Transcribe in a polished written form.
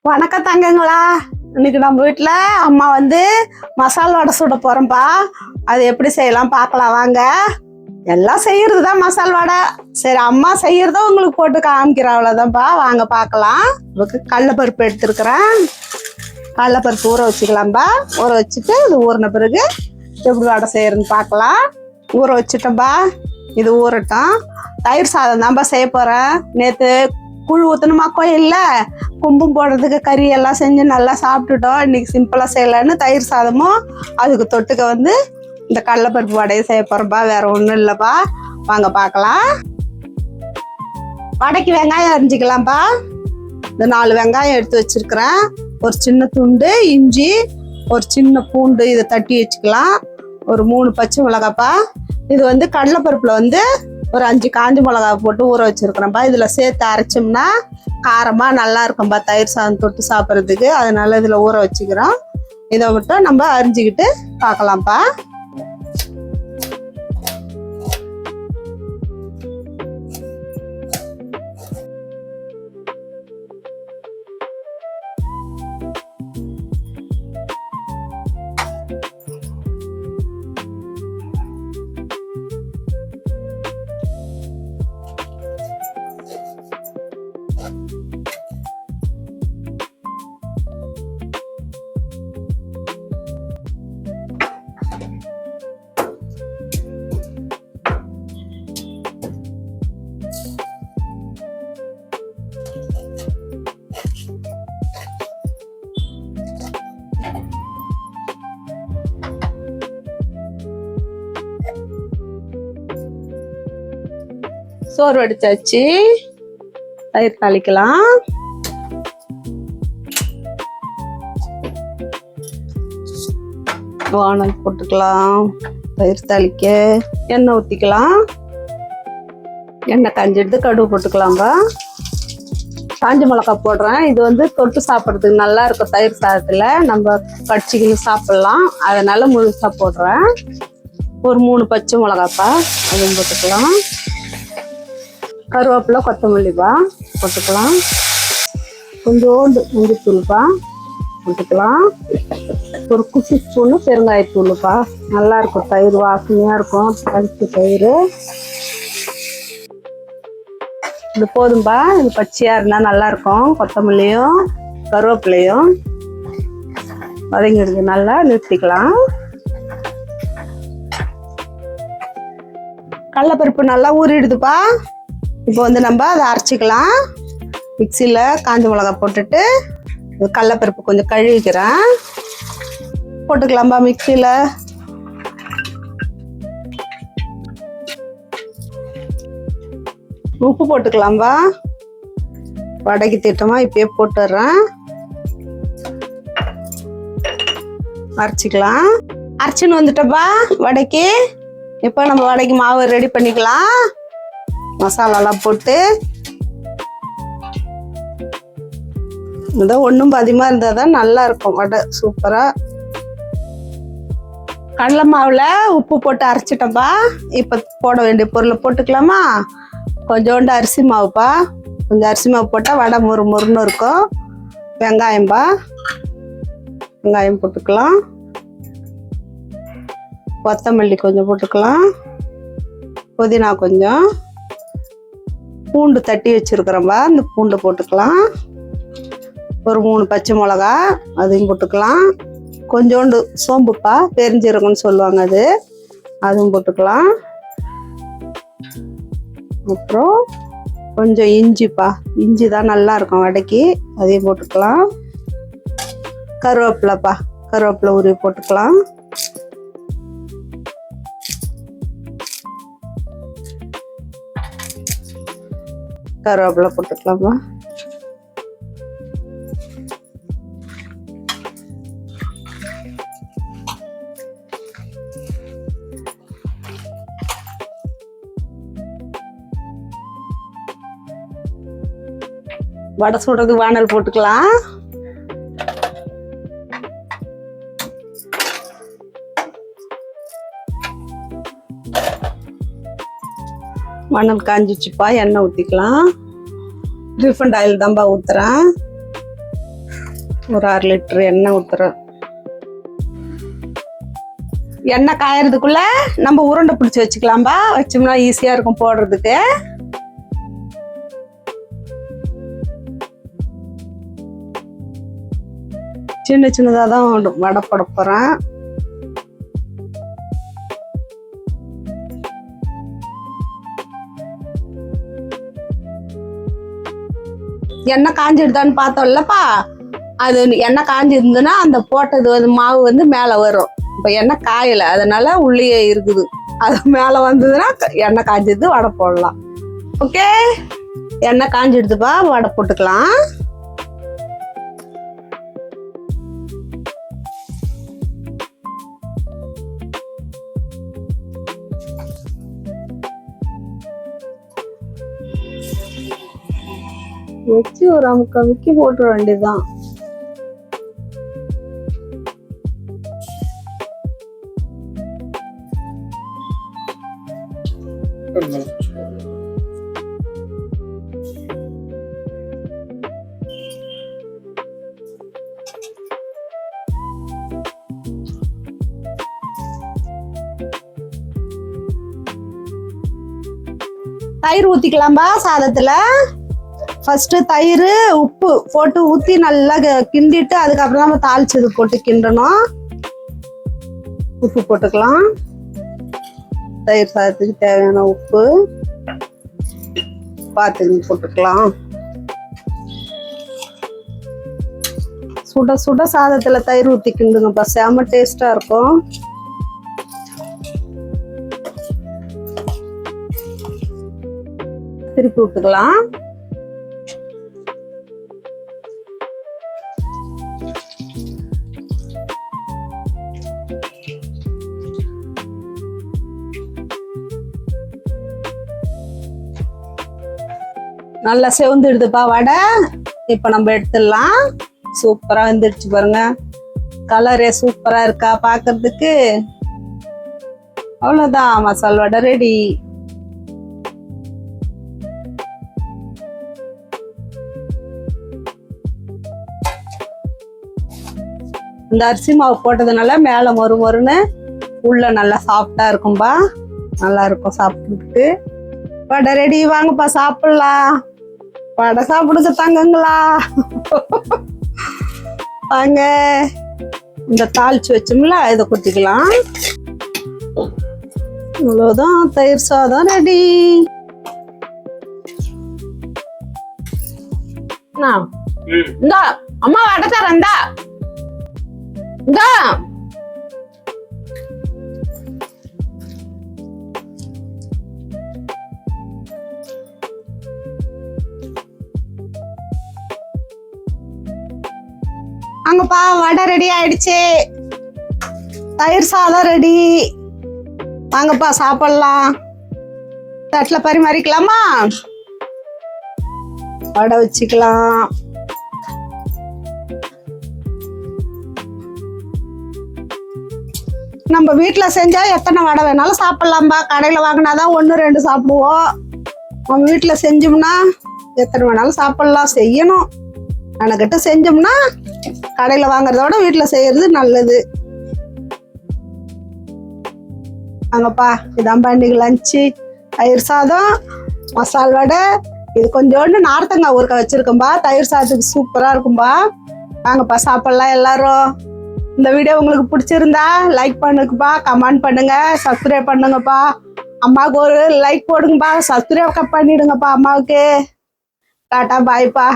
வணக்கம் தங்கங்களா. இன்னைக்கு நம்ம வீட்டில் அம்மா வந்து மசாலா வடை சுட போகிறோம்ப்பா. அது எப்படி செய்யலாம் பார்க்கலாம் வாங்க. எல்லாம் செய்யறது தான் மசால் வடை. சரி, அம்மா செய்யறத உங்களுக்கு போட்டு காமிக்கிறேன், அவ்வளோதான்ப்பா. வாங்க பார்க்கலாம். இதுக்கு கடலைப்பருப்பு எடுத்துருக்குறேன். கடலைப்பருப்பு ஊற வச்சுக்கலாம்ப்பா. ஊற வச்சுட்டு இது ஊறின பிறகு எப்படி வடை செய்யறதுன்னு பார்க்கலாம். ஊற வச்சுட்டோம்ப்பா, இது ஊறட்டும். தயிர் சாதம் தான்ப்பா செய்ய போகிறேன். நேற்று கூழ் ஊற்றணுமா கோயிலில், கும்பம் போடுறதுக்கு கறி எல்லாம் செஞ்சு நல்லா சாப்பிட்டுட்டோம். இன்னைக்கு சிம்பிளாக செய்யலான்னு தயிர் சாதமும் அதுக்கு தொட்டுக்க வந்து இந்த கடலைப்பருப்பு வடையை செய்ய போகிறோம்ப்பா. வேற ஒன்றும் இல்லைப்பா. வாங்க பார்க்கலாம். வடைக்கு வெங்காயம் அரிஞ்சிக்கலாம்ப்பா. இந்த 4 வெங்காயம் எடுத்து வச்சிருக்கிறேன். ஒரு சின்ன துண்டு இஞ்சி, ஒரு சின்ன பூண்டு இதை தட்டி வச்சுக்கலாம். ஒரு 3 பச்சை மிளகாப்பா. இது வந்து கடலைப்பருப்பில் வந்து ஒரு 5 காஞ்ச மிளகா போட்டு ஊற வச்சிருக்கிறேன்ப்பா. இதில் சேர்த்து அரைச்சோம்னா காரமாக நல்லா இருக்கும்பா தயிர் சாதம் தொட்டு சாப்பிட்றதுக்கு. அதனால இதில் ஊற வச்சுக்கிறோம். இதை மட்டும் நம்ம அரிஞ்சிக்கிட்டு பார்க்கலாம்ப்பா. சோறு வடிச்சாச்சு. தயிர் தாளிக்கலாம். வானல் போட்டுக்கலாம். தயிர் தாளிக்க எண்ணெய் ஊற்றிக்கலாம். எண்ணெய் காஞ்சிடுது, கடுகு போட்டுக்கலாம்பா. காஞ்ச மிளகா போடுறேன். இது வந்து தொட்டு சாப்பிட்றதுக்கு நல்லா இருக்கும். தயிர் சாதத்தில் நம்ம கடிச்சிக்கின்னு சாப்பிட்லாம். அதனால முழுசாக போடுறேன். ஒரு 3 பச்சை மிளகாப்பா, அதுவும் போட்டுக்கலாம். கருவேப்பிலை, கொத்தமல்லிப்பா போட்டுக்கலாம். கொஞ்சோண்டு மஞ்சத்தூள்ப்பா போட்டுக்கலாம். ஒரு குச்சி ஸ்பூனு பெருங்காயத்தூள்ப்பா. நல்லா இருக்கும், தயிர் வாசனையாக இருக்கும். கடிச்சு தயிர் இது போதும்பா. இது பச்சையாக இருந்தால் நல்லாயிருக்கும். கொத்தமல்லியும் கருவேப்பிலையும் வதங்கிடுது. நல்லா நிறுத்திக்கலாம். கடலைப்பருப்பு நல்லா ஊறிடுதுப்பா. இப்போ வந்து நம்ம அதை அரைச்சிக்கலாம். மிக்சியில் காஞ்ச மிளகா போட்டுட்டு கடலைப்பருப்பு கொஞ்சம் கழுவிக்கிறேன். போட்டுக்கலாம்பா மிக்சியில். உப்பு போட்டுக்கலாம்பா. வடைக்கு திட்டமாக இப்பயே போட்டுடுறேன். அரைச்சிக்கலாம். அரைச்சின்னு வந்துட்டப்பா வடைக்கு. இப்போ நம்ம வடைக்கு மாவு ரெடி பண்ணிக்கலாம். மசாலாலாம் போட்டு இதான் ஒன்றும் அதிகமாக இருந்தால் தான் நல்லா இருக்கும் வடை, சூப்பராக. கடலை மாவில் உப்பு போட்டு அரைச்சிட்டப்பா. இப்போ போட வேண்டிய பொருளை போட்டுக்கலாமா. கொஞ்சோண்டு அரிசி மாவுப்பா. கொஞ்சம் அரிசி மாவு போட்டால் வடை முறுமுறுன்னு இருக்கும். வெங்காயம்பா, வெங்காயம் போட்டுக்கலாம். கொத்தமல்லி கொஞ்சம் போட்டுக்கலாம். புதினா கொஞ்சம், பூண்டு தட்டி வச்சுருக்குறோம்பா. இந்த பூண்டு போட்டுக்கலாம். ஒரு 3 பச்சை மிளகா அதையும் போட்டுக்கலாம். கொஞ்சோண்டு சோம்புப்பா, பெருஞ்சீரகம்னு சொல்லுவாங்க அது, அதுவும் போட்டுக்கலாம். அப்புறம் கொஞ்சம் இஞ்சிப்பா. இஞ்சி தான் நல்லா இருக்கும் வடைக்கு, அதையும் போட்டுக்கலாம். கருவேப்பிலைப்பா, கருவேப்பிலை உருவி போட்டுக்கலாம். கருவேப்பிலை போட்டுக்கலாமா. வடை சுடுறது வானல் போட்டுக்கலாம். வானல் காஞ்சிச்சுப்பா. எண்ணெய் ஊற்றிக்கலாம். ரீஃபண்ட் ஆயில் தான்ப்பா ஊற்றுறேன். ஒரு 1/2 லிட்டர் எண்ணெய் ஊத்துறோம். எண்ணெய் காயறதுக்குள்ள நம்ம உருண்டை பிடிச்சி வச்சுக்கலாம்பா. வச்சோம்னா ஈஸியா இருக்கும் போடுறதுக்கு. சின்ன சின்னதாக தான் வடை போட போறேன். எண்ணெய் காஞ்சிடுதான்னு பார்த்தோம்லப்பா. அது எண்ணெய் காஞ்சி இருந்ததுன்னா அந்த போட்டது வந்து மாவு வந்து மேலே வரும். இப்போ எண்ணெய் காயலை, அதனால உள்ளே இருக்குது. அது மேலே வந்ததுன்னா எண்ணெய் காஞ்சிடுது, வடை போடலாம். ஓகே, எண்ணெய் காஞ்சிடுதுப்பா, வடை போட்டுக்கலாம். வச்சு ஒரு அமுக்கி போட்டுற வேண்டியதுதான். தயிர் ஊத்திக்கலாம்பா சாதத்துல. ஃபர்ஸ்ட் தயிர் உப்பு போட்டு ஊத்தி நல்லா கிண்டிட்டு அதுக்கப்புறம் நம்ம தாளிச்சது போட்டு கிண்டணும். உப்பு போட்டுக்கலாம். தயிர் சாதத்துக்கு தேவையான உப்பு பார்த்து போட்டுக்கலாம். சுட சுட சாதத்துல தயிர் ஊத்தி கிண்டுங்கப்பா, செம டேஸ்டா இருக்கும். திருப்பி விட்டுக்கலாம். நல்லா செவந்துடுதுப்பா வடை. இப்ப நம்ம எடுத்துடலாம். சூப்பரா வந்துடுச்சு பாருங்க. கலரே சூப்பரா இருக்கா பாக்குறதுக்கு. அவ்வளவுதான், மசால் வடை ரெடி. இந்த அரிசி மாவு போட்டதுனால மேல மொறு மொறுன்னு, உள்ள நல்லா சாஃப்டா இருக்கும்பா. நல்லா இருக்கும் சாப்பிட்டுட்டு. வடை ரெடி, வாங்கப்பா சாப்பிடலாம். வடை சாப்பிடுங்க தங்கங்களா. வாங்க, இந்த தாளிச்சு வச்சோம்ல இதை கொட்டிக்கலாம். அவ்வளவுதான், தயிர் சாதம் ரெடி. இந்தா அம்மா வடை தரேன். இந்தா அங்கப்பா வடை ரெடி ஆயிடுச்சு. தயிர் சாதம் ரெடி. வாங்கப்பா சாப்பிடலாம். தட்டுல பரிமாறிக்கலாமா? வடை வச்சுக்கலாம். நம்ம வீட்டுல செஞ்சா எத்தனை வடை வேணாலும் சாப்பிடலாம்பா. கடையில வாங்கினாதான் 1 2 சாப்பிடுவோம். நம்ம வீட்டுல செஞ்சோம்னா எத்தனை வேணாலும் சாப்பிடலாம். செய்யணும் எனக்கிட்ட செஞ்சோம்னா கடையில வாங்குறதோட வீட்டுல செய்யறது நல்லது. வாங்கப்பா, இதான்பா இன்னைக்கு லஞ்சு. தயிர் சாதம், மசால் வடை, இது கொஞ்சோண்டு நார்த்தங்காய் ஊறுகாய் வச்சிருக்கோம்பா. தயிர் சாதத்துக்கு சூப்பரா இருக்கும்பா. வாங்கப்பா சாப்பிடலாம் எல்லாரும். இந்த வீடியோ உங்களுக்கு பிடிச்சிருந்தா லைக் பண்ணுங்கப்பா, கமெண்ட் பண்ணுங்க, சப்ஸ்கிரைப் பண்ணுங்கப்பா. அம்மாவுக்கு ஒரு லைக் போடுங்கப்பா, சப்ஸ்கிரைப் பண்ணிடுங்கப்பா அம்மாவுக்கு. டாட்டா பாய்ப்பா.